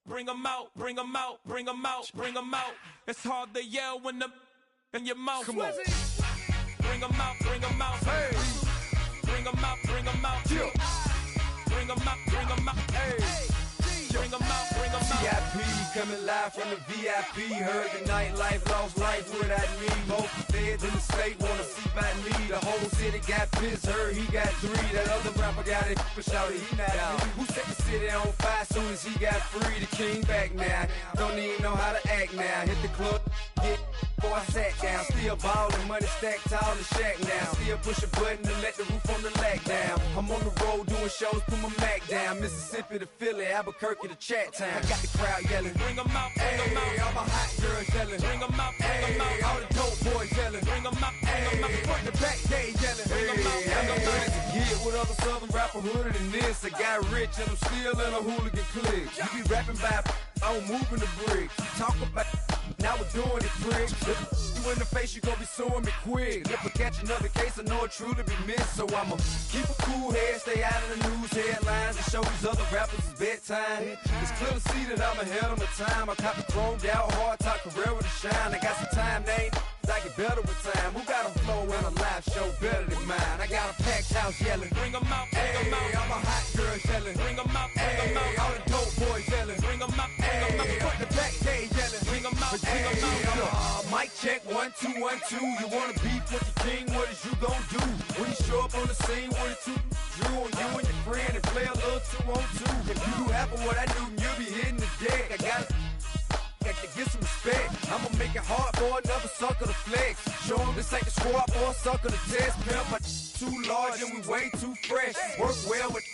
Bring 'em out, bring 'em out, bring 'em out, bring 'em out. It's hard to yell when the in your mouth. Come on. Bring 'em out, bring 'em out. Hey. Bring 'em out, bring 'em out. Yeah. Bring 'em out, bring 'em out. Hey. Bring 'em out, bring 'em out. VIP coming live from the VIP. Heard the nightlife, lost life without me. Both feds in the state wanna see by me. The whole city got pissed, heard he got 3. That other rapper got it, but shouted he not out. Who set the city on fire soon as he got free? The king back now. Don't even know how to act now. Hit the club, get before I sat down. Still ballin', money stacked tall in shack now. Still push a button to let the roof on the lag down. I'm on the road doing shows, put my Mac down. Mississippi to Philly, Albuquerque to Chat Town. I got the crowd yelling. Bring 'em out, bring 'em out. All my hot girls yelling. Bring 'em out, bring 'em out. All the dope boys yelling. Bring 'em out, bring 'em out. Front the back gate yelling. Bring 'em out, bring 'em out. Ready to get with other southern rapper hooded than this. I got rich and I'm still in a hooligan clique. You be rapping by I'm moving the bricks. You talk about now we're doing it, prick. You in the face, you gon' be suing me quick. If I catch another case, I know it truly be missed. So I'ma keep a cool head, stay out of the news headlines, and show these other rappers it's bedtime. It's clear to see that I'm ahead of my time. I caught the chromed out, hard top career with a shine. I got some time, they ain't I get better with time. Who got a flow and a live show better than mine? I got a packed house yelling. Bring 'em out, bring 'em out. All my hot girls yelling. Bring 'em out, bring 'em out. All the dope boys yelling. Bring 'em out, bring 'em out. Front the back gate yelling. Bring 'em out, bring 'em out. Mic check 1 2 1 2. You wanna beef with the king? What is you gon' do when you show up on the scene with a 2 Drew on you and your friend and play a little 2-on-2? If you do half of what I do, you'll be hitting the deck. I gotta get some respect. I'ma make it hard for another sucker to flex. Show him this ain't the squad for a sucker to test. Pimp, my too large and we way too fresh. Work well with.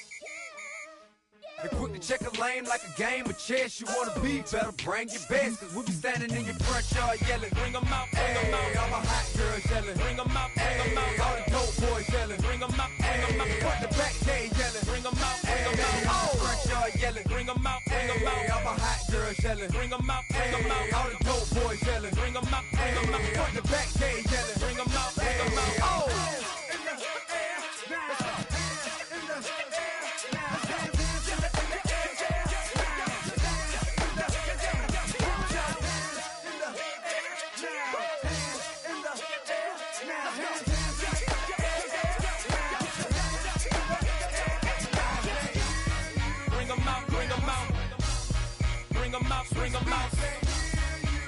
They quick to check a lane like a game of chess. You wanna be better, bring your best. Cause we be standing in your front yard yelling. Bring 'em out, bring 'em out. All my hot girls yelling. Bring 'em out, bring 'em out. All the dope boys yelling. Bring 'em out, bring 'em out. Front the back gate yelling. Bring 'em out, bring 'em out. Front yard yelling. Bring 'em out, bring 'em out. All my hot girls yelling. Bring 'em out, bring 'em out. All the dope boys yelling. Bring 'em out, bring 'em out. Front the back gate yelling. Bring 'em out, bring 'em out. Bring 'em out, bring 'em out. Bring 'em out, bring 'em out.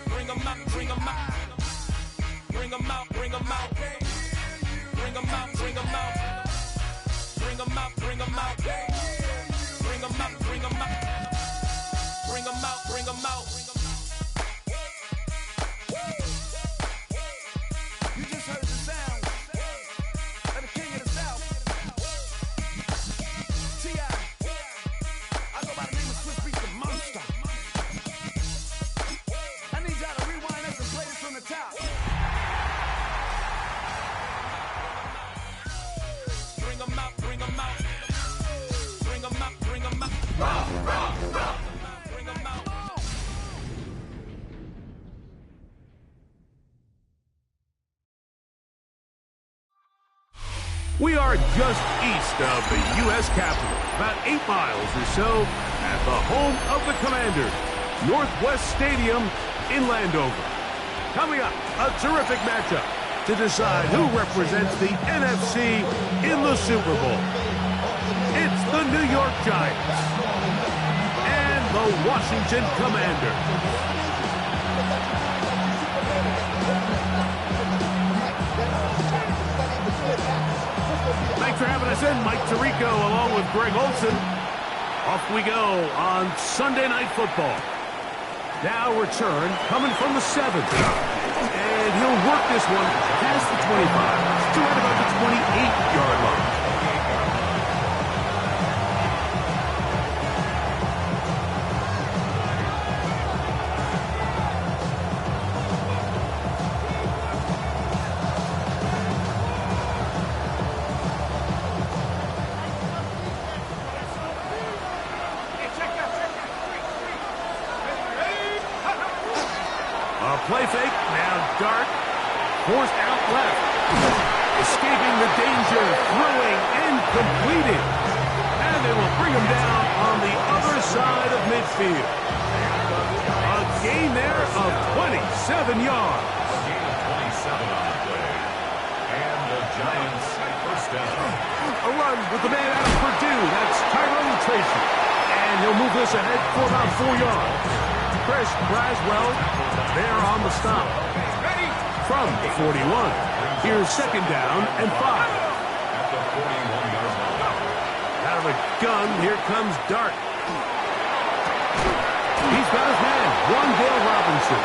Bring 'em out, bring 'em out. Bring 'em out, bring 'em out. Bring 'em out, bring 'em out. Bring 'em out, bring 'em out. Bring 'em out, bring 'em out. Bring 'em out, bring 'em out. You just heard the sound of the king of the South. T.I. I go by the name of Swiss Beats the Monster. I need y'all to rewind this and play this from the top. Bring 'em out, bring 'em out. Bring 'em out, bring 'em out. Bring 'em out. We are just east of the U.S. Capitol, about 8 miles or so, at the home of the Commanders, Northwest Stadium in Landover. Coming up, a terrific matchup to decide who represents the NFC in the Super Bowl. It's the New York Giants and the Washington Commanders. Thanks for having us in, Mike Tirico, along with Greg Olson. Off we go on Sunday Night Football. Now return coming from the 7th. And he'll work this one past the 25 to right about the 28-yard line. Play fake, now dart, forced out out left. Escaping the danger, throwing and completing. And they will bring him down on the other side of midfield. A gain there of 27 yards. A gain of 27 on the play. And the Giants first down. A run with the man out of Purdue. That's Tyrone Tracy. And he'll move this ahead for about 4 yards. Chris Braswell there on the stop. From the 41. Here's second down and 5. At the 41-yard line. Out of the gun, here comes Dart. He's got his man, Wandale Robinson.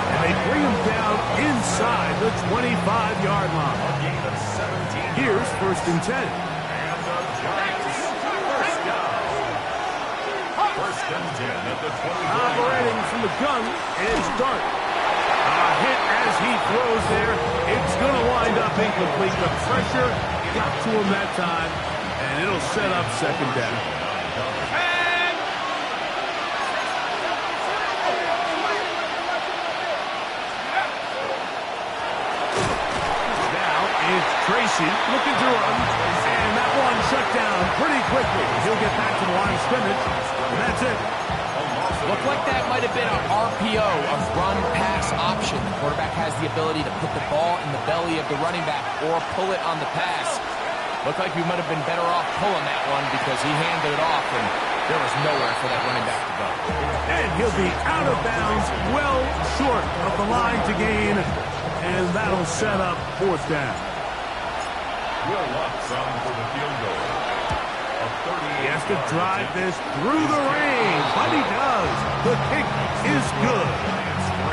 And they bring him down inside the 25-yard line. A gain of 17. Here's first and 10. And the Giants first down. First and 10 at the 20. Operating from the gun is Dart. A hit as he throws there. It's going to wind up incomplete. The pressure got to him that time, and it'll set up second down. Now it's Tracy looking to run, and that one shut down pretty quickly. He'll get back to the line of scrimmage, and that's it. Looked like that might have been an RPO, a run-pass option. The quarterback has the ability to put the ball in the belly of the running back or pull it on the pass. Looked like we might have been better off pulling that one because he handed it off, and there was nowhere for that running back to go. And he'll be out of bounds, well short of the line to gain, and that'll set up fourth down. Will Lutz on for the field goal. He has to drive this through the rain, but he does. The kick is good.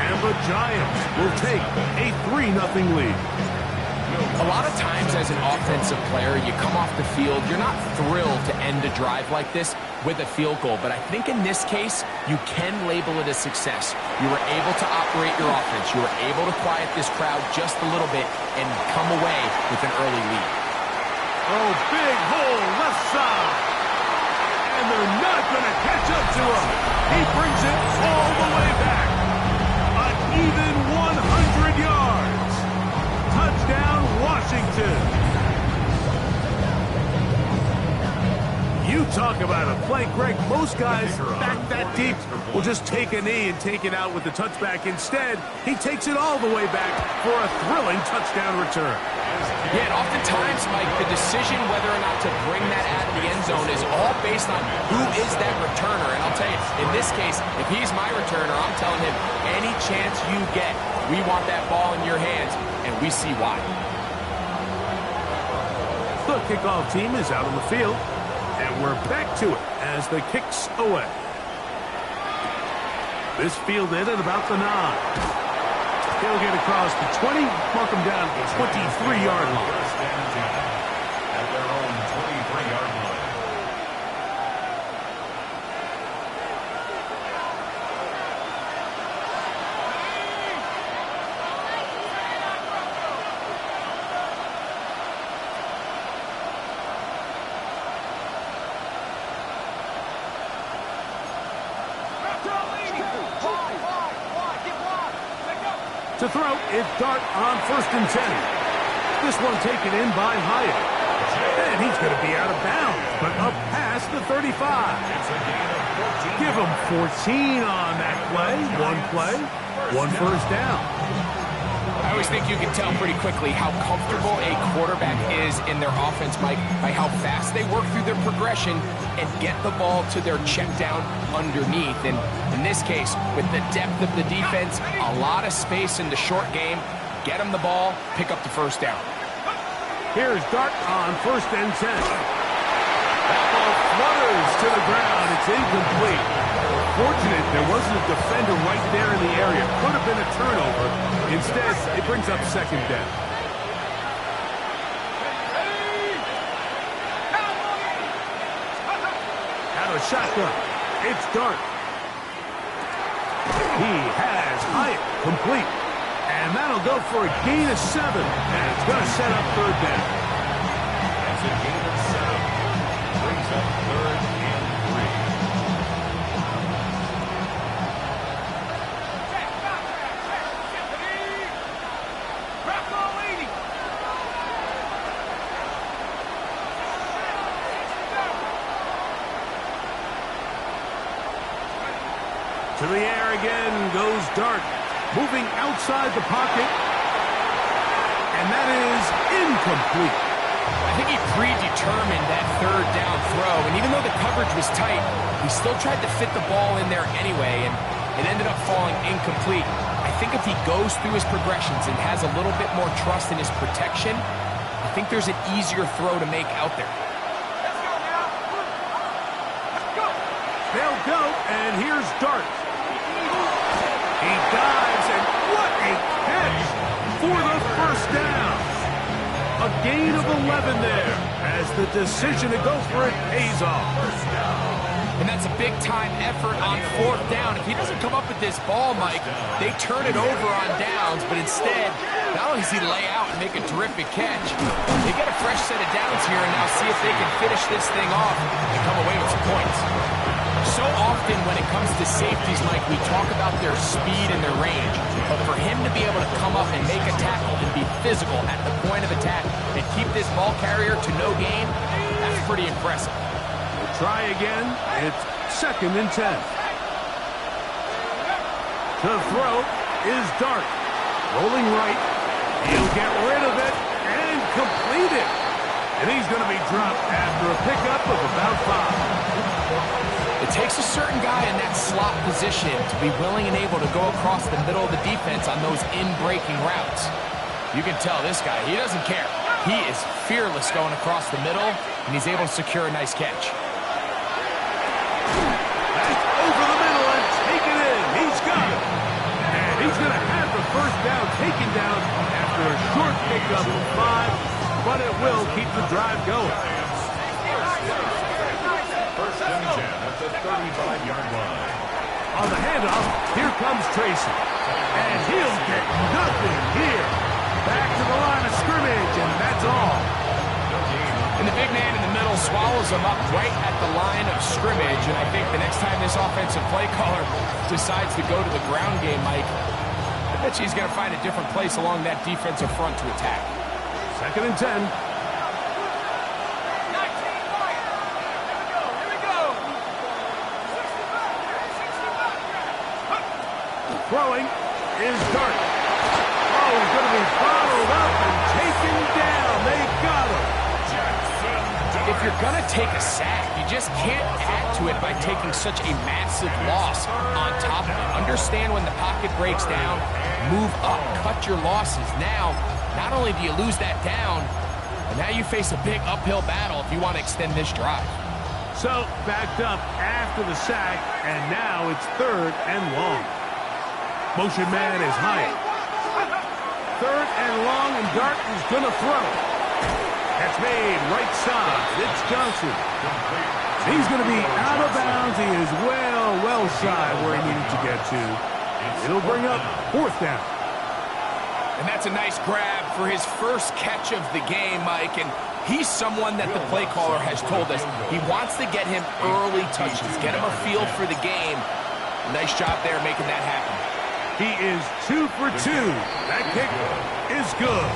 And the Giants will take a 3-0 lead. A lot of times as an offensive player, you come off the field, you're not thrilled to end a drive like this with a field goal. But I think in this case, you can label it a success. You were able to operate your offense. You were able to quiet this crowd just a little bit and come away with an early lead. Oh, big hole left side. And they're not going to catch up to him. He brings it all the way back. An even 100 yards. Touchdown, Washington. You talk about a play, Greg. Most guys back that deep will just take a knee and take it out with the touchback. Instead, he takes it all the way back for a thrilling touchdown return. Yeah, and oftentimes, Mike, the decision whether or not to bring that out of the end zone is all based on who is that returner. And I'll tell you, in this case, if he's my returner, I'm telling him, any chance you get, we want that ball in your hands, and we see why. The kickoff team is out on the field, and we're back to it as the kick's away. This fielded at about the 9. He'll get across the 20, mark him down at the 23-yard line. First and 10 at their own 23-yard line. To throw, it's Dart on first and 10. This one taken in by Hyatt. And he's going to be out of bounds, but up past the 35. Give him 14 on that play, one first down. I always think you can tell pretty quickly how comfortable a quarterback is in their offense, Mike, by how fast they work through their progression and get the ball to their check down underneath. And in this case, with the depth of the defense, a lot of space in the short game, get them the ball, pick up the first down. Here's Dart on first and 10. That ball flutters to the ground. It's incomplete. Fortunate there wasn't a defender right there in the area. Could have been a turnover. Instead, it brings up second down. Out of shotgun, it's Dart. He has Hyatt complete. And that'll go for a gain of 7. And it's going to set up third down. That's a gain of 7. Brings up third and 3. To the air again goes Dart, moving outside the pocket. And that is incomplete. I think he predetermined that third down throw, and even though the coverage was tight, he still tried to fit the ball in there anyway, and it ended up falling incomplete. I think if he goes through his progressions and has a little bit more trust in his protection, I think there's an easier throw to make out there. They'll go, and here's Dart. He dives, and what a catch for the first down. A gain of 11 there, as the decision to go for it pays off. And that's a big-time effort on fourth down. If he doesn't come up with this ball, Mike, they turn it over on downs, but instead, not only does he lay out and make a terrific catch, they get a fresh set of downs here and now see if they can finish this thing off and come away with some points. So often when it comes to safeties, Mike, we talk about their speed and their range, but for him to be able to come up and make a tackle and be physical at the point of attack and keep this ball carrier to no gain, that's pretty impressive. We'll try again. It's 2nd and 10. The throw is Dart. Rolling right. He'll get rid of it and complete it. And he's going to be dropped after a pickup of about 5. It takes a certain guy in that slot position to be willing and able to go across the middle of the defense on those in-breaking routes. You can tell this guy, he doesn't care. He is fearless going across the middle, and he's able to secure a nice catch. That's over the middle and taken in. He's got it. And he's going to have the first down taken down after a short pickup of 5, but it will keep the drive going. First and 10 at the 35-yard line. On the handoff, here comes Tracy. And he'll get nothing here. Back to the line of scrimmage, and that's all. And the big man in the middle swallows him up right at the line of scrimmage, and I think the next time this offensive play caller decides to go to the ground game, Mike, I bet he's going to find a different place along that defensive front to attack. 2nd and 10. Throwing is Dart. Oh, he's going to be followed up and taken down. They got him. If you're going to take a sack, you just can't add to it by taking such a massive loss on top of it. Understand when the pocket breaks down, move up, cut your losses. Now, not only do you lose that down, but now you face a big uphill battle if you want to extend this drive. So, backed up after the sack, and now it's 3rd and long. Motion man is Hyatt. 3rd and long, and Dart is going to throw. That's made right side. It's Johnson. He's going to be out of bounds. He is well side where he needed to get to. It'll bring up 4th down. And that's a nice grab for his first catch of the game, Mike. And he's someone that the play caller has told us he wants to get him early touches, get him a feel for the game. Nice job there making that happen. He is 2 for 2. That kick is good.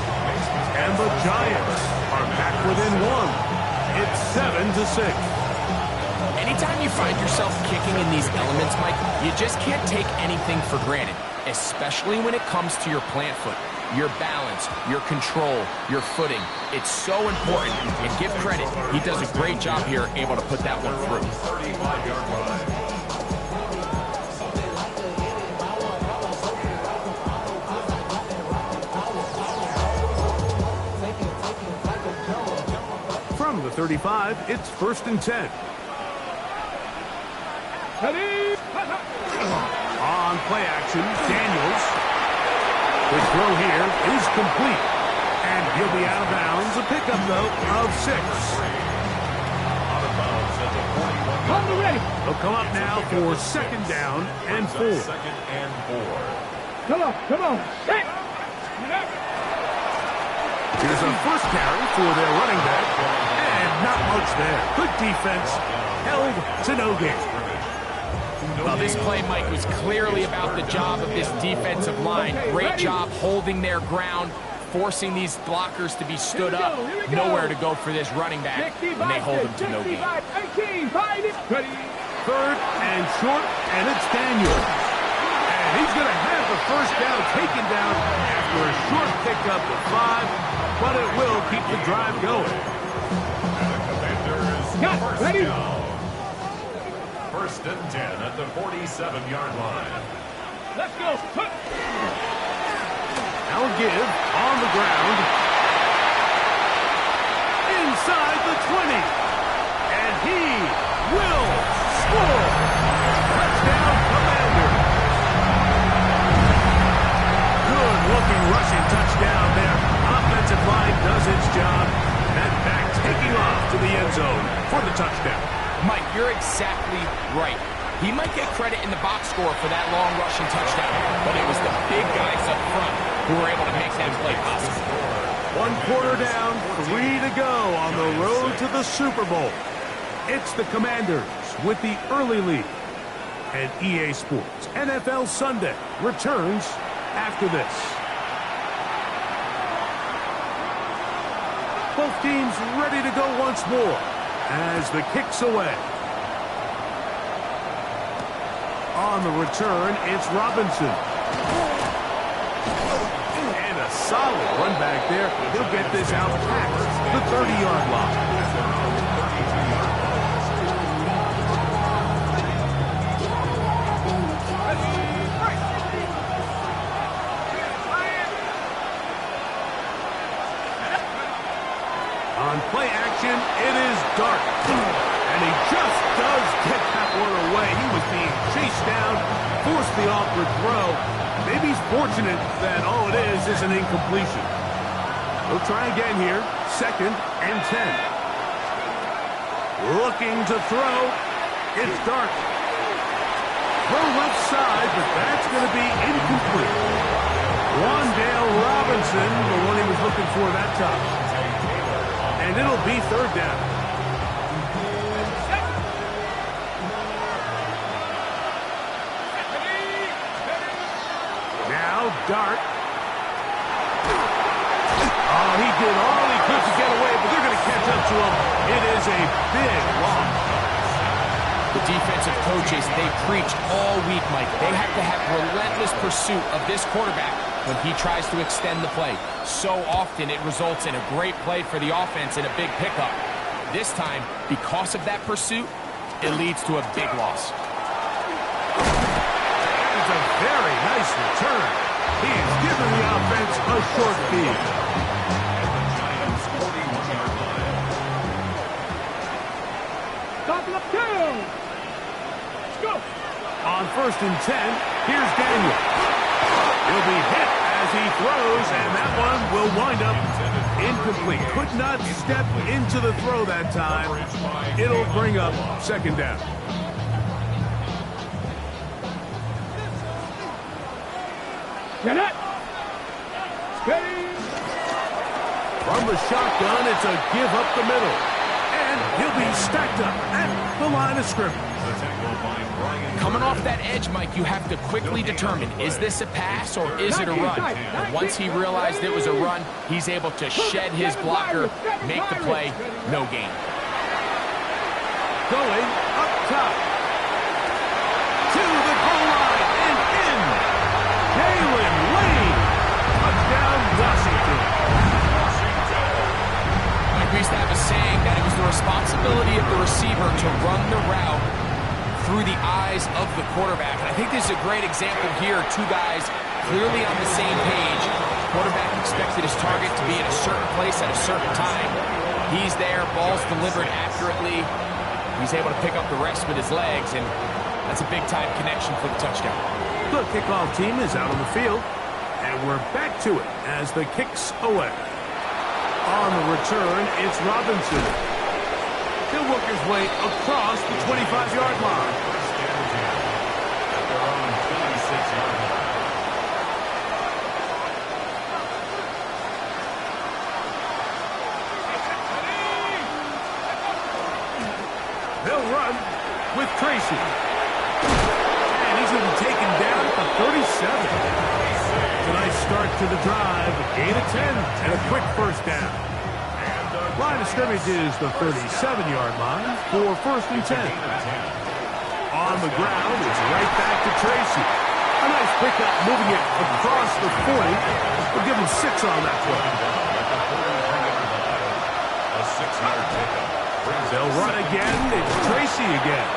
And the Giants are back within 1. It's 7-6. Anytime you find yourself kicking in these elements, Mike, you just can't take anything for granted, especially when it comes to your plant foot, your balance, your control, your footing. It's so important, and give credit. He does a great job here able to put that one through. 35-yard line. From the 35, it's 1st and 10. On play action, Daniels. The throw here is complete. And he'll be out of bounds. A pickup, though, of 6. They'll come up now for 2nd down and 4. 2nd and 4. Come on. Hey. Here's a first carry for their running back. And not much there. Good defense. Held to no gain. Well, this play, Mike, was clearly about the job of this defensive line. Great job holding their ground, forcing these blockers to be stood up. Nowhere to go for this running back, and they hold him to no gain. third and short, and it's Daniel. And he's going to have the first down taken down after a short pickup of 5, but it will keep the drive going. Ready? First and 10 at the 47-yard line. Let's go. Now a give on the ground. Inside the 20. And he will score. Touchdown, Commanders. Good-looking rushing touchdown there. Offensive line does its job. That back taking off to the end zone for the touchdown. Mike, you're exactly right. He might get credit in the box score for that long rushing touchdown, but it was the big guys up front who were able to make that play possible. 1 quarter down, 3 to go on the road to the Super Bowl. It's the Commanders with the early lead. And EA Sports NFL Sunday returns after this. Both teams ready to go once more as the kick's away. On the return, it's Robinson. And a solid run back there. He'll get this out past the 30-yard line. On play action, it is Dart. And he just does get that one away. He was being chased down, forced the awkward throw. Maybe he's fortunate that all it is an incompletion. We'll try again here. 2nd and 10. Looking to throw. It's Dart. Throw left side, but that's going to be incomplete. Wandale Robinson, the one he was looking for that time. And it'll be 3rd down. Now Dart. Oh, he did all he could to get away, but they're going to catch up to him. It is a big loss. The defensive coaches, they preached all week, Mike. They have to have relentless pursuit of this quarterback when he tries to extend the play. So often it results in a great play for the offense and a big pickup. This time, because of that pursuit, it leads to a big loss. It's a very nice return. He's given the offense a short field. Stop left down. Let's go. On 1st and 10, here's Daniel. He'll be hit as he throws, and that one will wind up incomplete. Could not step into the throw that time. It'll bring up 2nd down. Get it. Steady. From the shotgun, it's a give up the middle. And he'll be stacked up at the line of scrimmage. Coming off that edge, Mike, you have to quickly determine, is this a pass or is it a run? And once he realized it was a run, he's able to shed his blocker, make the play, no gain. Going up top. To the goal line and in. Jalen Lane. Touchdown, Washington. Mike, we used to have a saying that it was the responsibility of the receiver to run the route through the eyes of the quarterback. And I think this is a great example here. 2 guys clearly on the same page. Quarterback expected his target to be in a certain place at a certain time. He's there, ball's delivered accurately. He's able to pick up the rest with his legs, and that's a big-time connection for the touchdown. The kickoff team is out on the field, and we're back to it as the kick's away. On the return, it's Robinson. He'll work his way across the 25-yard line. At their own 26-yard line. They'll run with Tracy. And he's going to be taken down at the 37. It's a nice start to the drive. A gain of 10 and a quick first down. Line of scrimmage is the 37-yard line for 1st and 10. On the ground, it's right back to Tracy. A nice pickup, moving it across the 40. We'll give him 6 on that play. A 6-yard pickup. They'll run again. It's Tracy again.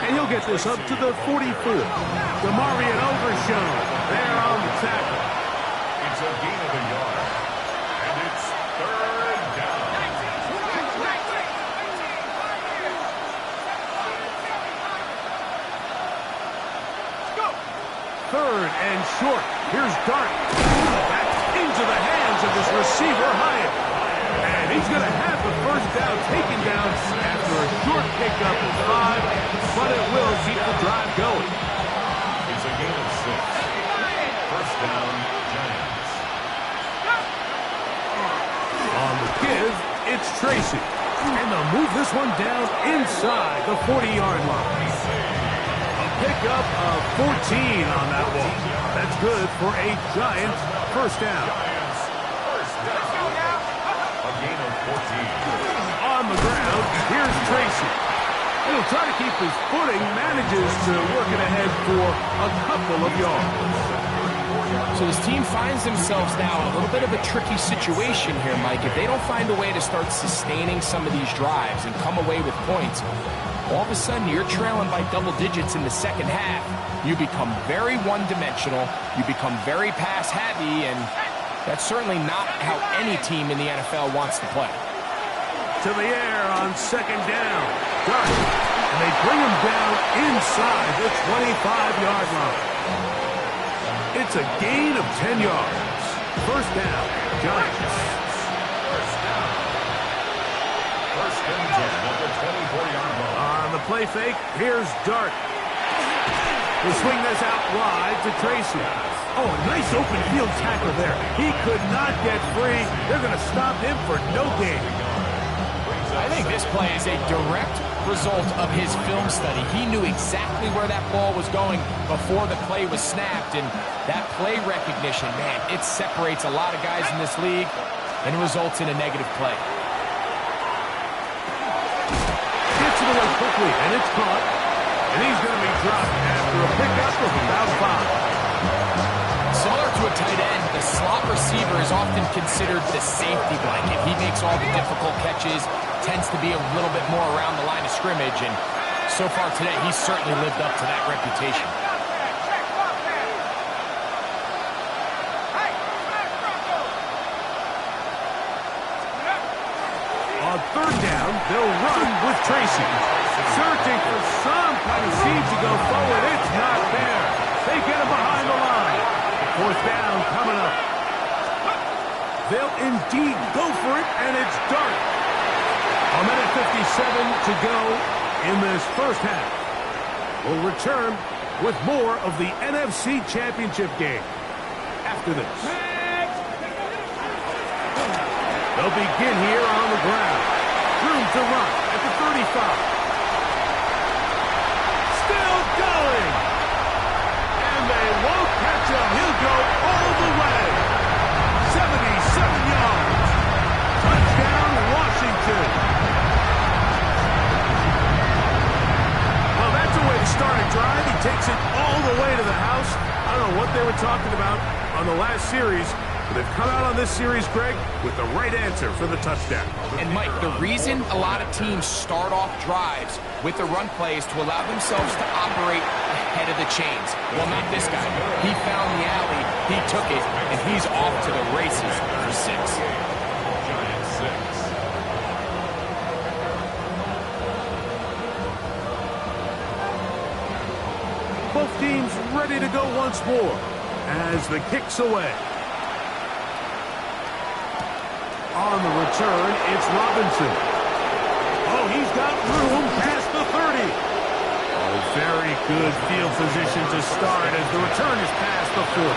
And he'll get this up to the 44. DeMarvion Overshown there on the tackle. It's a gain of a yard. And it's 3rd down. Third and short. Here's Dart. Back into the hands of his receiver, Hyatt. And he's going to have the first down taken down after a short pickup of 5, but it will keep the drive going. It's a gain of 6. First down, Giants. On the give, it's Tracy. And they'll move this one down inside the 40-yard line. A pickup of 14 on that one. That's good for a Giants first down. A gain of 14. On the ground, here's Tracy. He'll try to keep his footing, manages to work it ahead for a couple of yards. So this team finds themselves now in a little bit of a tricky situation here, Mike. If they don't find a way to start sustaining some of these drives and come away with points, all of a sudden you're trailing by double digits in the second half. You become very one-dimensional. You become very pass-heavy, and that's certainly not how any team in the NFL wants to play. To the air on second down. Dart. And they bring him down inside the 25-yard line. It's a gain of 10 yards. First down, Giants. First and 10 at the 24-yard line. On the play fake, here's Dart. He'll swing this out wide to Tracy. Oh, a nice open field tackle there. He could not get free. They're going to stop him for no gain. I think this play is a direct result of his film study. He knew exactly where that ball was going before the play was snapped, and that play recognition, man, it separates a lot of guys in this league and results in a negative play. Gets it away quickly, and it's caught. And he's going to be dropped after a pickup of about 5. Similar to a tight end, the slot receiver is often considered the safety blanket. He makes all the difficult catches, tends to be a little bit more around the line of scrimmage, and so far today, he's certainly lived up to that reputation. On third down, they'll run with Tracy. Searching for some kind of seed to go forward. It's not there. They get him behind the line. Fourth down coming up. They'll indeed go for it, and it's Dart. A minute 57 to go in this first half. We'll return with more of the NFC Championship game after this. They'll begin here on the ground. Room to run at the 35. Still going. And they won't catch him. He'll go all the way. 77 yards. Touchdown, Washington. Well, that's a way to start a drive. He takes it all the way to the house. I don't know what they were talking about on the last series, but they've come out on this series, Greg, with the right answer for the touchdown. And, Mike, the reason a lot of teams start off drives with the run play is to allow themselves to operate ahead of the chains. Well, not this guy. He found the alley, he took it, and he's off to the races for 6. Giants 6. Both teams ready to go once more as the kick's away. On the return, it's Robinson. Oh, he's got room past the 30. Oh, very good field position to start as the return is past the 40.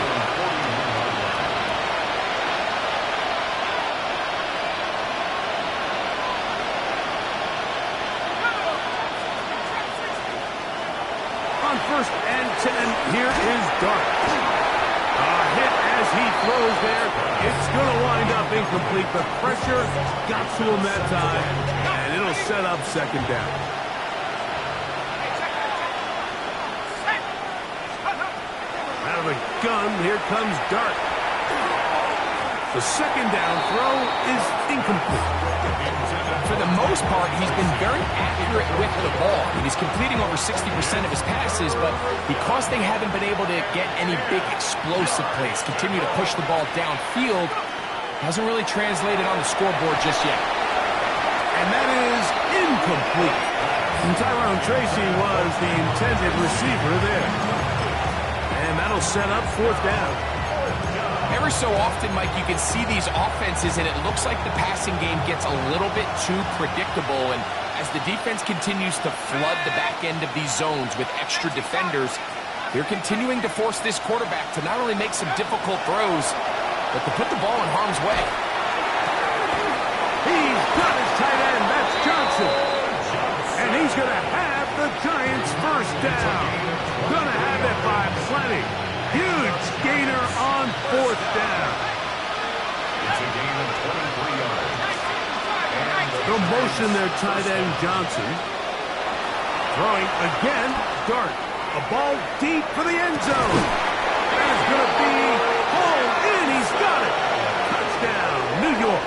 On first and 10, here is Dart. A hit as he throws there. It's going to wind up incomplete. The pressure got to him that time, and it'll set up second down. the gun. Here comes Dart. The second down throw is incomplete. For the most part, he's been very accurate with the ball. He's completing over 60% of his passes, but because they haven't been able to get any big explosive plays, continue to push the ball downfield, hasn't really translated on the scoreboard just yet. And that is incomplete. And Tyrone Tracy was the intended receiver there. And that'll set up fourth down. Every so often, Mike, you can see these offenses, and it looks like the passing game gets a little bit too predictable. And as the defense continues to flood the back end of these zones with extra defenders, they're continuing to force this quarterback to not only make some difficult throws, but to put the ball in harm's way. He's got his tight end. That's Johnson. And he's going to have the Giants' first down. Going to have it by plenty. Huge gainer on fourth down. It's a gain of 23 yards. They'll motion their tight end Johnson. Throwing again, Dart. A ball deep for the end zone. That is going to be hauled in. He's got it. Touchdown, New York.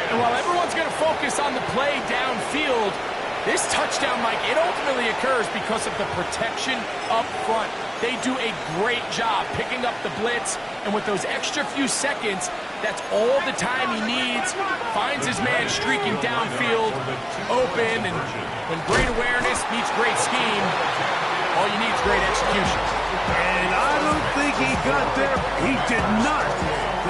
And while everyone's going to focus on the play downfield, this touchdown, Mike, it ultimately occurs because of the protection up front. They do a great job picking up the blitz, and with those extra few seconds, that's all the time he needs. Finds his man streaking downfield, open, and when great awareness meets great scheme, all you need is great execution. And I don't think he got there. He did not.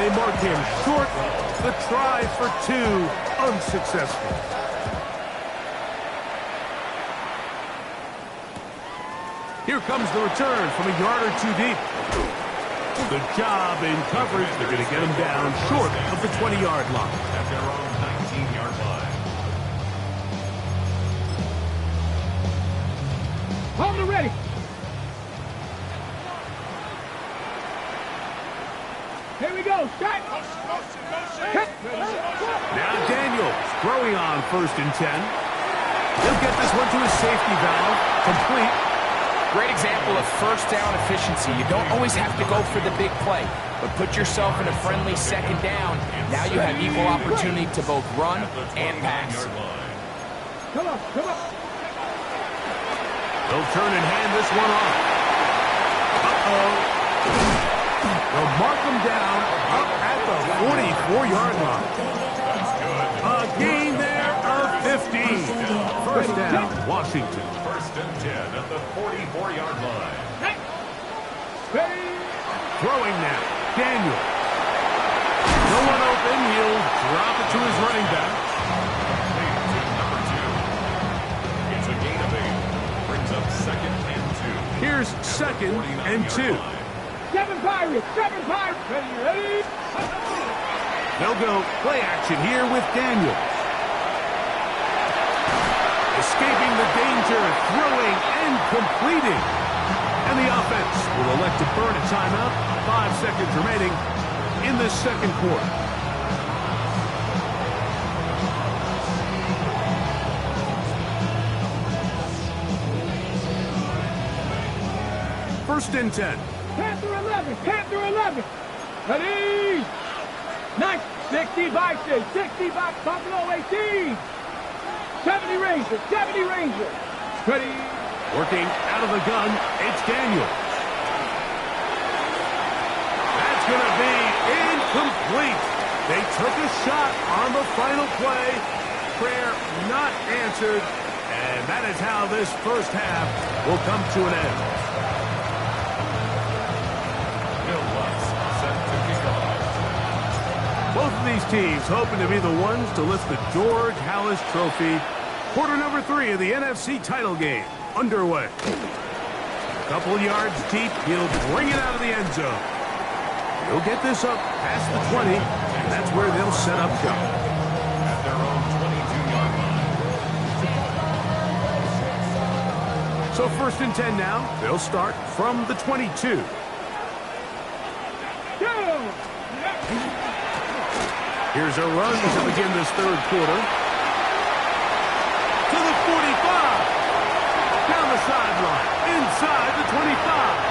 They mark him short. The try for two, unsuccessful. Here comes the return from a yard or two deep. Good job in coverage. They're going to get him down short of the 20-yard line. At their own 19-yard line. Hold it ready. Here we go. Start. Now Daniels throwing on 1st and 10. He'll get this one to his safety valve. Complete. Great example of first down efficiency. You don't always have to go for the big play, but put yourself in a friendly second down. Now you have equal opportunity to both run and pass. Come on, come on. They'll turn and hand this one off. Uh-oh. They'll mark him down up at the 44-yard line. A gain there of 15. First down, Washington. 1st and 10 at the 44-yard line. Throwing now, Daniel. No one open. He'll drop it to his running back. Lead to number 2. It's a gain of 8. Brings up 2nd and 2. Here's 2nd and 2. 7 Pirates, 7 Pirates. Ready? They'll go play action here with Daniel. Escaping the danger, throwing and completing. And the offense will elect to burn a timeout. 5 seconds remaining in this second quarter. First and 10. Panther 11, Panther 11. Ready? 9, 60 Vikings, 60 Buffalo 18. 70 Rangers, 70 Rangers. Ready? Working out of the gun, it's Daniel. That's going to be incomplete. They took a shot on the final play. Prayer not answered. And that is how this first half will come to an end. Bill Lutz set to kick off. Both of these teams hoping to be the ones to lift the George Halas Trophy. Quarter number 3 of the NFC title game underway. A couple yards deep, he'll bring it out of the end zone. He'll get this up past the 20, and that's where they'll set up shop. At their own 22-yard line. So 1st and 10 now. They'll start from the 22. Here's a run to begin this third quarter. To the 45. Down the sideline. Inside the 25.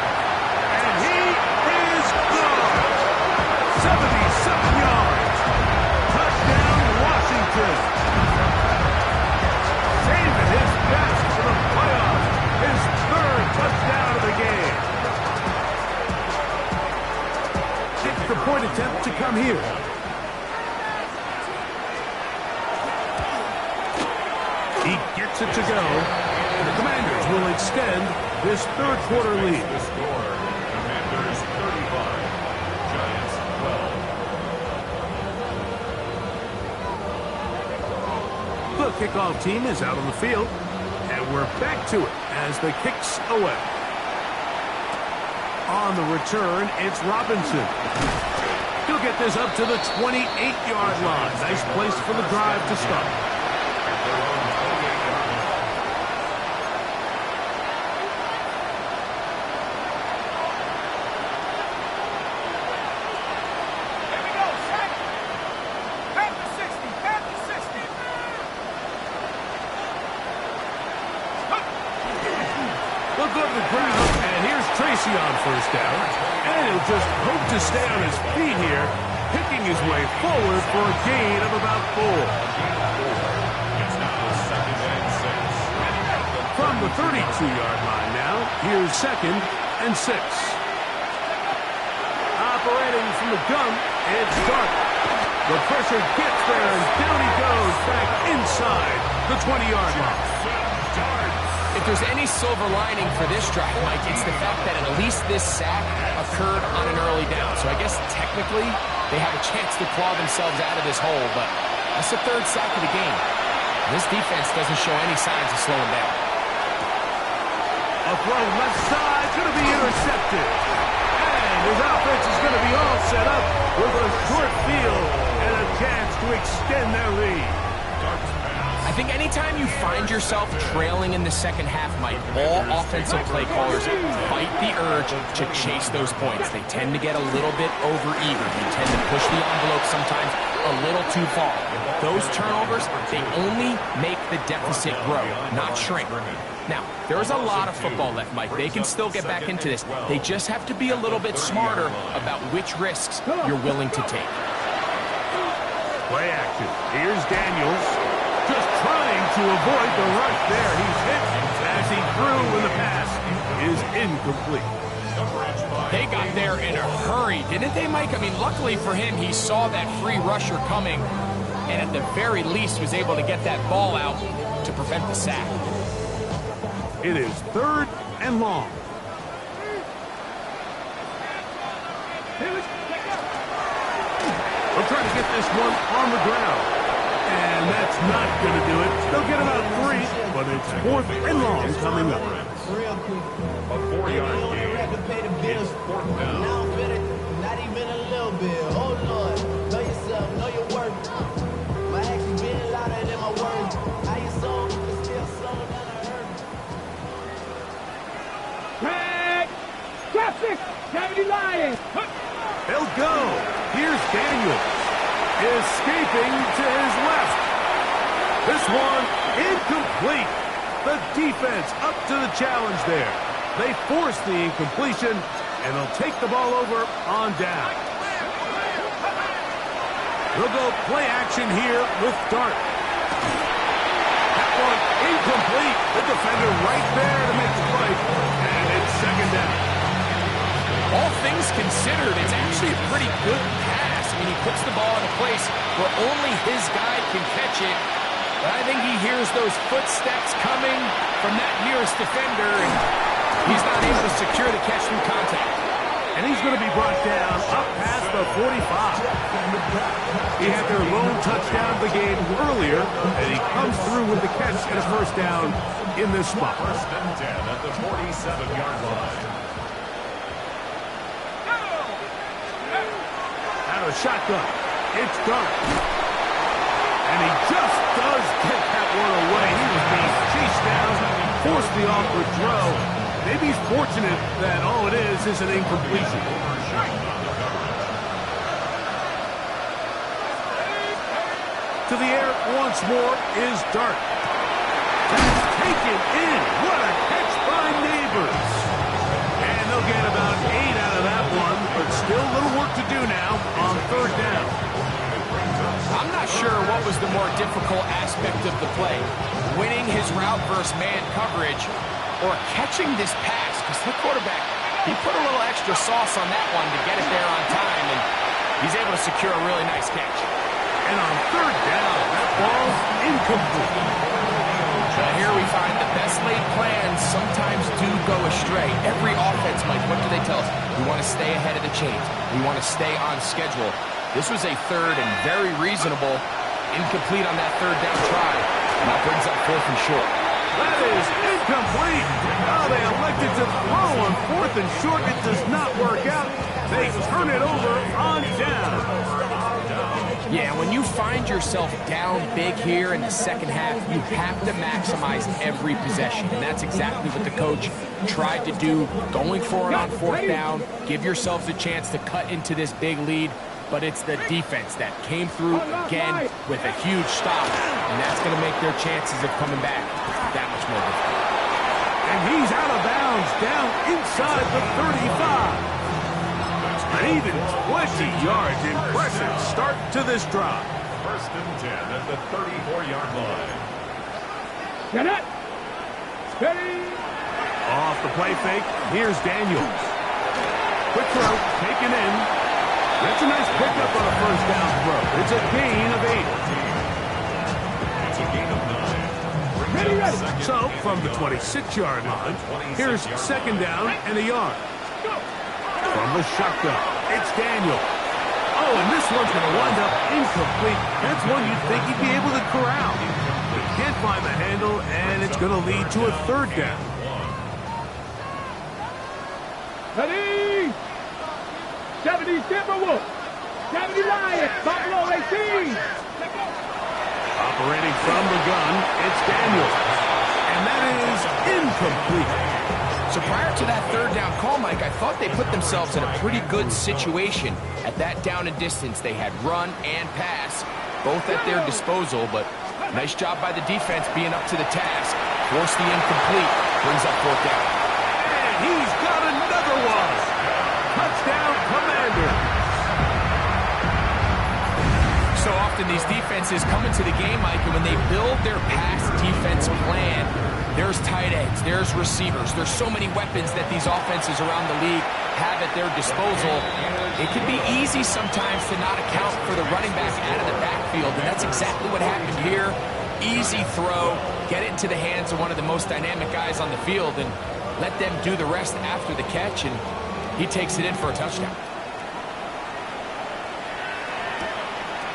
it to go. And the Commanders will extend this third quarter lead. The score, Commanders 35, Giants 12. The kickoff team is out on the field, and we're back to it as the kick's away. On the return, it's Robinson. He'll get this up to the 28-yard line. Nice place for the drive to start. Look good to the ground, and here's Tracy on first down. And he'll just hope to stay on his feet here, picking his way forward for a gain of about 4. It's now 2nd and 6. From the 32-yard line now, here's 2nd and 6. Operating from the gun, it's Dart. The pressure gets there, and down he goes back inside the 20-yard line. If there's any silver lining for this drive, Mike, it's the fact that at least this sack occurred on an early down. So I guess technically they have a chance to claw themselves out of this hole, but that's the 3rd sack of the game. This defense doesn't show any signs of slowing down. A throw left side, going to be intercepted. And his offense is going to be all set up with a short field and a chance to extend their lead. I think anytime you find yourself trailing in the second half, Mike, all offensive play callers fight the urge to chase those points. They tend to get a little bit over-eager. They tend to push the envelope sometimes a little too far. Those turnovers, they only make the deficit grow, not shrink. Now, there's a lot of football left, Mike. They can still get back into this. They just have to be a little bit smarter about which risks you're willing to take. Play action. Here's Daniels. Just trying to avoid the rush there. He's hit as he threw, and the pass is incomplete. They got there in a hurry, didn't they, Mike? I mean, luckily for him, he saw that free rusher coming, and at the very least was able to get that ball out to prevent the sack. It is 3rd and long. They'll try to get this one on the ground. And that's not going to do it. They'll get about 3, but it's 4th and long coming up. A 4-yard gain. It's 4th down. Not even a little bit. Oh, Lord. Know yourself. Know your worth. My actions being louder than my words. How you sold, you still sold down the earth. Tag! Traffic! Cavity Lions! They'll go. Here's Daniels. Escaping to his left. This one incomplete. The defense up to the challenge there. They force the incompletion, and they'll take the ball over on down. They'll go play action here with Dart. That one incomplete. The defender right there to make the play, and it's 2nd down. All things considered, it's actually a pretty good pass. I mean, he puts the ball in a place where only his guy can catch it. But I think he hears those footsteps coming from that nearest defender, and he's not able to secure the catch through contact. And he's going to be brought down up past the 45. He had their lone touchdown of the game earlier, and he comes through with the catch and a 1st down in this spot. 1st and 10 at the 47-yard line. Out of shotgun, it's Dart. And he just does get that one away. He was being chased down, forced the awkward throw. Maybe he's fortunate that all it is an incompletion. To the air once more is Dart. That's taken in. What a catch by Neighbors. And they'll get about 8 out of that one, but still a little work to do now on 3rd down. I'm not sure what was the more difficult aspect of the play, winning his route versus man coverage or catching this pass, because the quarterback, he put a little extra sauce on that one to get it there on time, and he's able to secure a really nice catch. And on 3rd down, that ball's incomplete. And here we plans sometimes do go astray. Every offense, Mike, what do they tell us? We want to stay ahead of the chains. We want to stay on schedule. This was a third and very reasonable, incomplete on that third down try. And that brings up 4th and short. That is incomplete. Oh, they elected to throw on 4th and short. It does not work out. They turn it over on down. Yeah, when you find yourself down big here in the second half, you have to maximize every possession. And that's exactly what the coach tried to do, going for it on 4th down. Give yourselves a chance to cut into this big lead. But it's the defense that came through again with a huge stop. And that's going to make their chances of coming back that much more difficult. And he's out of bounds, down inside the 35. An even 20 yards. Impressive start to this drive. 1st and 10 at the 34-yard line. Get it! Steady! Off the play fake, here's Daniels. Quick throw, taken in. That's a nice pickup on a 1st down throw. It's a gain of 8. It's a gain of 9. Ready. So, from the 26-yard line, here's 2nd down and a yard. From the shotgun, it's Daniel. Oh, and this one's going to wind up incomplete. That's one you'd think he'd be able to corral. But he can't find the handle, and it's going to lead to a 3rd down. Ready! 70 Timberwolves! 70 Lions! Buffalo 18! Operating from the gun, it's Daniel. And that is incomplete. So prior to that 3rd down call, Mike, I thought they put themselves in a pretty good situation at that down and distance. They had run and pass, both at their disposal, but nice job by the defense being up to the task. Forced the incomplete, brings up 4th down. And he's got another one. Touchdown, Commander. So often these defenses come into the game, Mike, and when they build their pass defense plan, there's tight ends, there's receivers, there's so many weapons that these offenses around the league have at their disposal. It can be easy sometimes to not account for the running back out of the backfield, and that's exactly what happened here. Easy throw, get it into the hands of one of the most dynamic guys on the field, and let them do the rest after the catch, and he takes it in for a touchdown.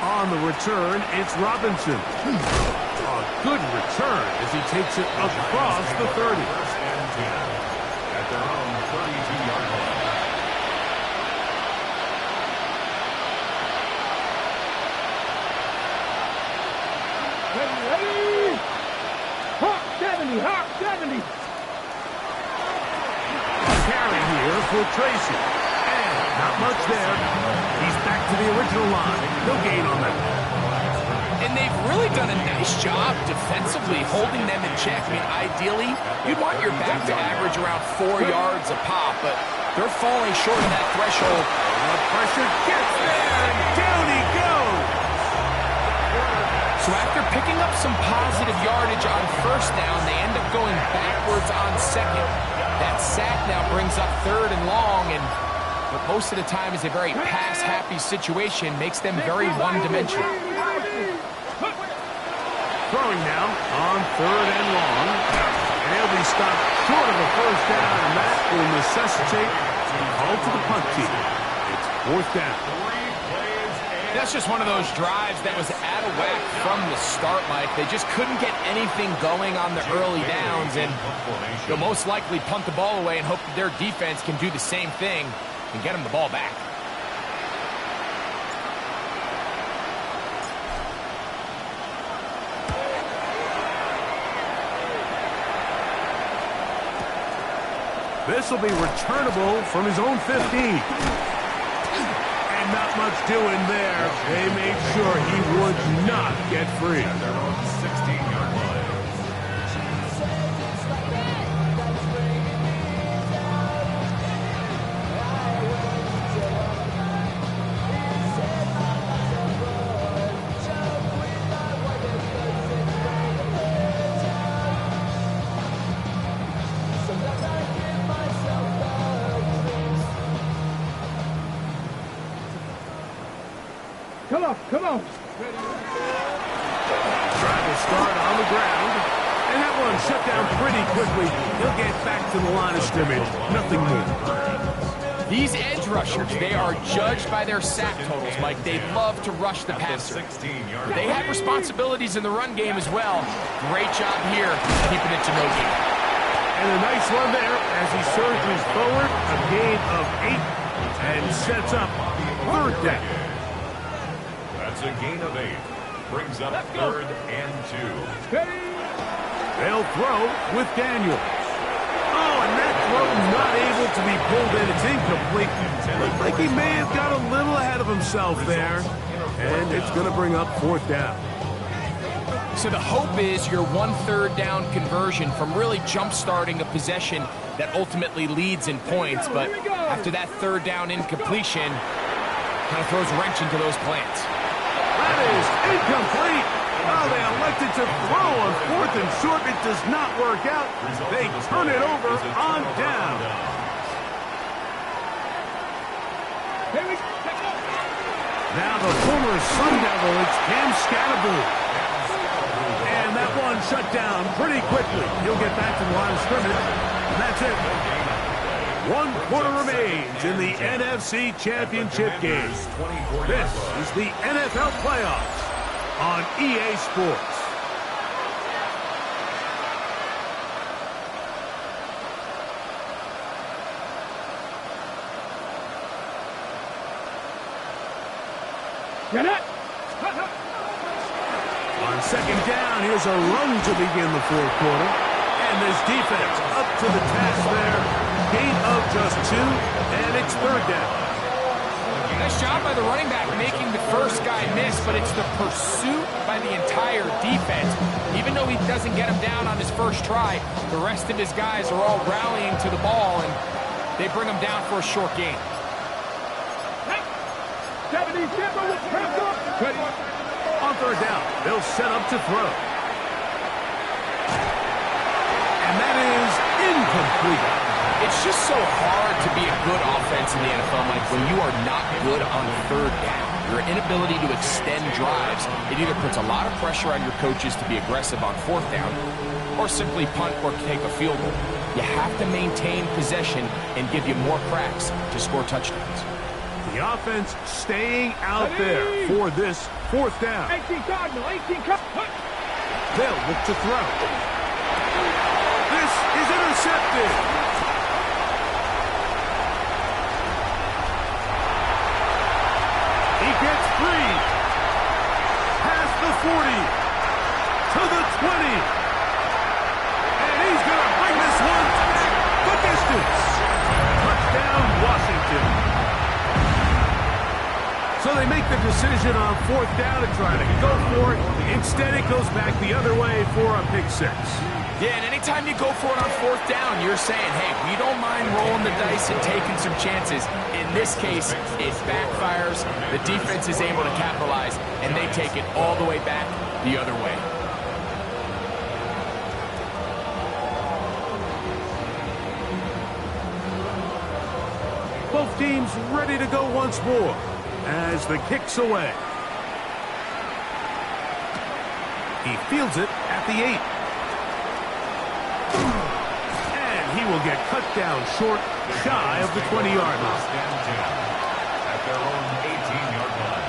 On the return, it's Robinson. A good return as he takes it across the 30. 1st and 10 at their own 32-yard line. Ready! Hawk 70! Hawk 70! Carry here for Tracy. And not much there. He's back to the original line. No gain on that. And they've really done a nice job defensively holding them in check. I mean, ideally, you'd want your back to average around 4 yards a pop, but they're falling short of that threshold. And the pressure gets there, and down he goes. So after picking up some positive yardage on 1st down, they end up going backwards on 2nd. That sack now brings up 3rd and long, and what most of the time is a very pass-happy situation makes them very one-dimensional. Throwing now on 3rd and long. And he'll be stopped short of a 1st down, and that will necessitate a call to the punt team. It's 4th down. That's just one of those drives that was out of whack from the start, Mike. They just couldn't get anything going on the early downs, and they'll most likely punt the ball away and hope that their defense can do the same thing and get them the ball back. This will be returnable from his own 15. And not much doing there. They made sure he would not get free. At their own 16-yard line. Come on! Trying to start on the ground. And that one shut down pretty quickly. He'll get back to the line of scrimmage. Nothing more. These edge rushers, they are judged by their sack totals, Mike. They love to rush the passer. They have responsibilities in the run game as well. Great job here, keeping it to no gain. And a nice run there as he surges forward. A gain of 8 and sets up third down. That's a gain of 8. Brings up 3rd and 2. They'll throw with Daniel. Oh, and that throw not able to be pulled in. It's incomplete. Looks like he may have got a little ahead of himself there. And it's going to bring up 4th down. So the hope is your 1/3 down conversion from really jump-starting a possession that ultimately leads in points. But after that 3rd down incompletion, kind of throws a wrench into those plans. That is incomplete. Oh, they elected to throw on 4th and short. It does not work out. They turn it over on down. Now the former Sun Devil, it's Cam Scatterbury. And that one shut down pretty quickly. He'll get back to the line of scrimmage. And that's it. 1 quarter remains in the NFC Championship game. This is the NFL Playoffs on EA Sports. On 2nd down, here's a run to begin the 4th quarter. And this defense up to the task there. Gain of just 2, and it's 3rd down. Nice job by the running back making the first guy miss, but it's the pursuit by the entire defense. Even though he doesn't get him down on his first try, the rest of his guys are all rallying to the ball, and they bring him down for a short gain. On 3rd down, they'll set up to throw. And that is incomplete. It's just so hard to be a good offense in the NFL, Mike, when you are not good on 3rd down. Your inability to extend drives, it either puts a lot of pressure on your coaches to be aggressive on 4th down or simply punt or take a field goal. You have to maintain possession and give you more cracks to score touchdowns. The offense staying out there for this 4th down. 18 Cardinal, 18 Cardinal. They'll look to throw. This is intercepted. He gets free. Past the 40. To the 20. And he's going to bring this one back the distance. Touchdown, Washington. So they make the decision on 4th down to try to go for it. Instead, it goes back the other way for a pick 6. Yeah, and anytime you go for it on 4th down, you're saying, hey, we don't mind rolling the dice and taking some chances. In this case, it backfires. The defense is able to capitalize, and they take it all the way back the other way. Both teams ready to go once more as the kick's away. He fields it at the 8. And he will get cut down short, shy of the 20-yard line. At their own 18-yard line.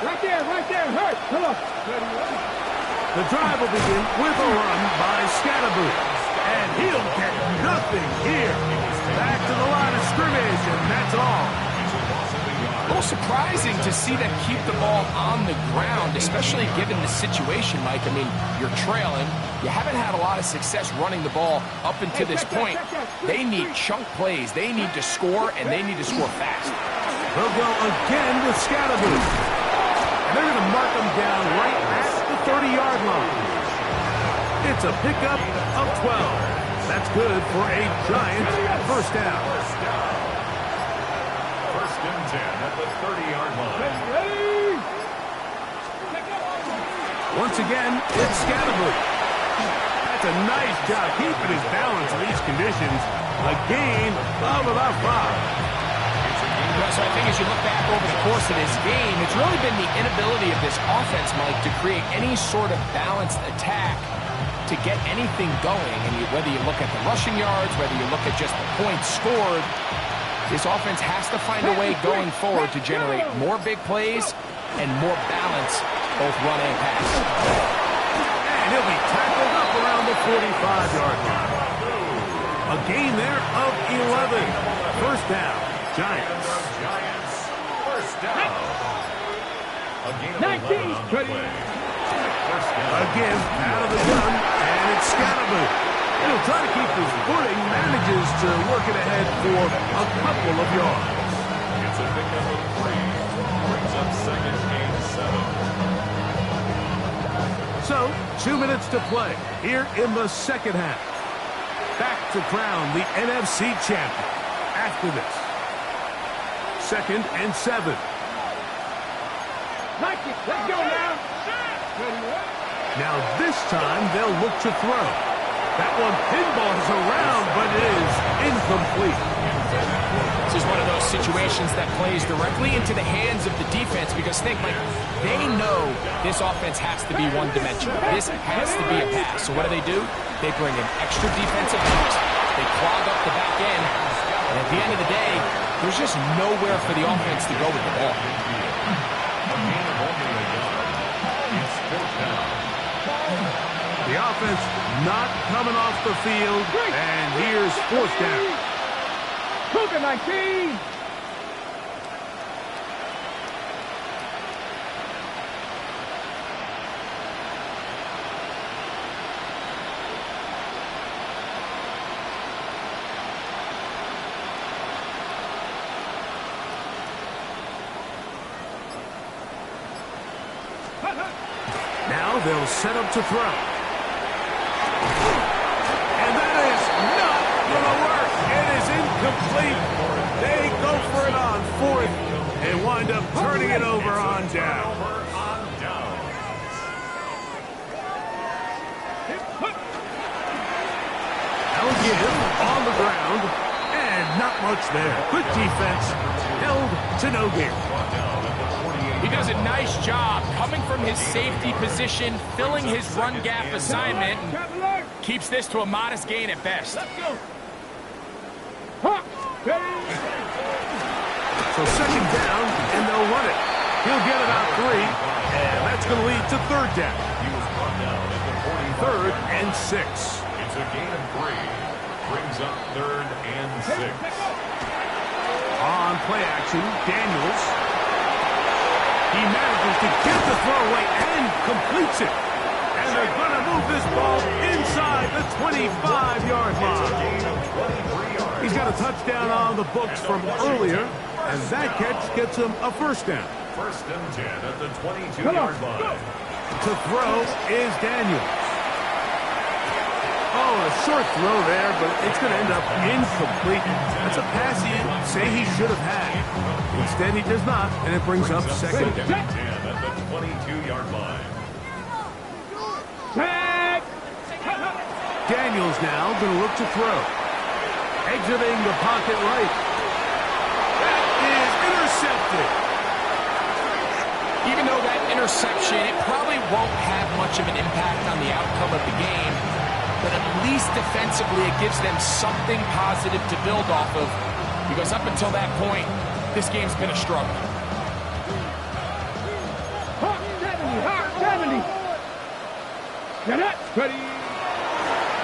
Right there, hurt. Come on. The drive will begin with a run by Scatterbury. And he'll get nothing here. Back to the line of scrimmage, and that's all. A little surprising to see them keep the ball on the ground, especially given the situation, Mike. I mean, you're trailing. You haven't had a lot of success running the ball up until this point. They need chunk plays. They need to score, and they need to score fast. They'll go again with Scatterbury. And they're going to mark him down right at the 30-yard line. It's a pickup of 12. That's good for a giant first down. 1st and 10 at the 30-yard line. Once again, it's Scatterbury. That's a nice job keeping his balance in these conditions. A gain of about 5. So I think as you look back over the course of this game, it's really been the inability of this offense, Mike, to create any sort of balanced attack to get anything going. And whether you look at the rushing yards, whether you look at just the points scored, this offense has to find a way going forward to generate more big plays and more balance, both run and pass. And he'll be tackled up around the 45-yard line. A gain there of 11. First down, Giants. First down. A gain of 11 on the play. First down. Again, out of the gun, and it's Scatterboot. He'll try to keep his footing, manages to work it ahead for a couple of yards. It's a pickup of 3. Brings up second and 7. So, 2 minutes to play here in the second half. Back to crown the NFC champion after this. Second and 7. Let's go now. Now this time they'll look to throw. That one pinballs around, but it is incomplete. This is one of those situations that plays directly into the hands of the defense because think, like, they know this offense has to be one-dimensional. This has to be a pass. So what do? They bring in extra defensive backs. They clog up the back end. And at the end of the day, there's just nowhere for the offense to go with the ball. The offense not coming off the field, and here's fourth down. Cougar 19. Now they'll set up to throw. And that is not going to work. It is incomplete. They go for it on fourth and wind up turning it over on down. Now again, on the ground, and not much there. Good defense, held to no gain. He does a nice job coming from his safety position, filling his run gap assignment, and keeps this to a modest gain at best. So second down, and they'll run it. He'll get about 3, and that's going to lead to third down. He was brought down at the 40. Third and 6. It's a gain of 3. Brings up third and 6. On play action, Daniels. He manages to get the throw away and completes it. And they're going to move this ball inside the 25-yard line. He's got a touchdown on the books from earlier, and that catch gets him a first down. First and 10 at the 22-yard line. To throw is Daniels. Oh, a short throw there, but it's going to end up incomplete. That's a pass he'd say he should have had. Instead, he does not, and it brings up second down. 10 at the 22-yard line. Daniels now going to look to throw. Exiting the pocket right. That is intercepted. Even though that interception, it probably won't have much of an impact on the outcome of the game, but at least defensively it gives them something positive to build off of, because up until that point, this game's been a struggle. 70. Get it. Ready.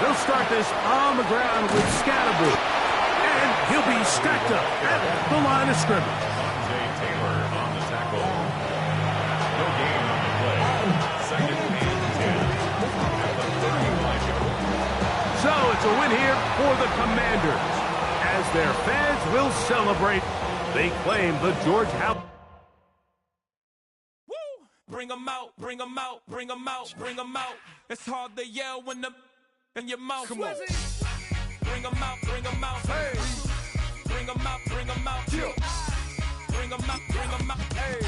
They'll start this on the ground with Scatterboot, and he'll be stacked up at the line of scrimmage. Jay Taylor on the tackle. No gain on the play. Second and 10 at the 35-yard. So it's a win here for the Commanders. As their fans will celebrate, they claim the George House. Bring 'em out, bring 'em out, bring 'em out, bring 'em out. It's hard to yell when the in your mouth. Come on. Bring 'em out, bring 'em out. Hey. Bring 'em out, bring 'em out. Bring 'em out, bring 'em out. Hey.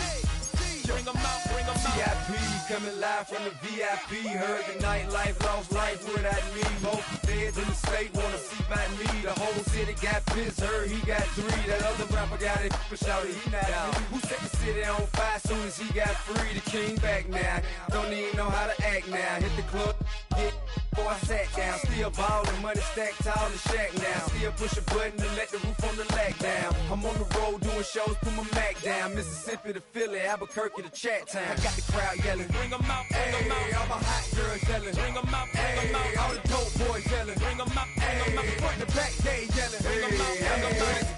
Bring bring 'em out, bring 'em out. VIP coming live from the VIP. Heard the nightlife, lost life without me. Most feds in the state wanna see by me. The whole city got pissed, heard he got 3. That other rapper got it, but shouted he not out. Who set the city on fire soon as he got free? The king back now, don't even know how to act now. Hit the club, get before I sat down. Still ballin', money stacked tall in shack now. Still push a button to let the roof on the lack down. I'm on the road doing shows, put my Mac down. Mississippi to Philly, Albuquerque to Chat Town. I got the crowd yelling, Bring 'em out, bring 'em out. hey, all my hot girls yelling, Bring 'em out, bring 'em out. all the dope boys yelling, Bring 'em out, bring 'em out. front to back they yelling, Bring 'em out, bring 'em out.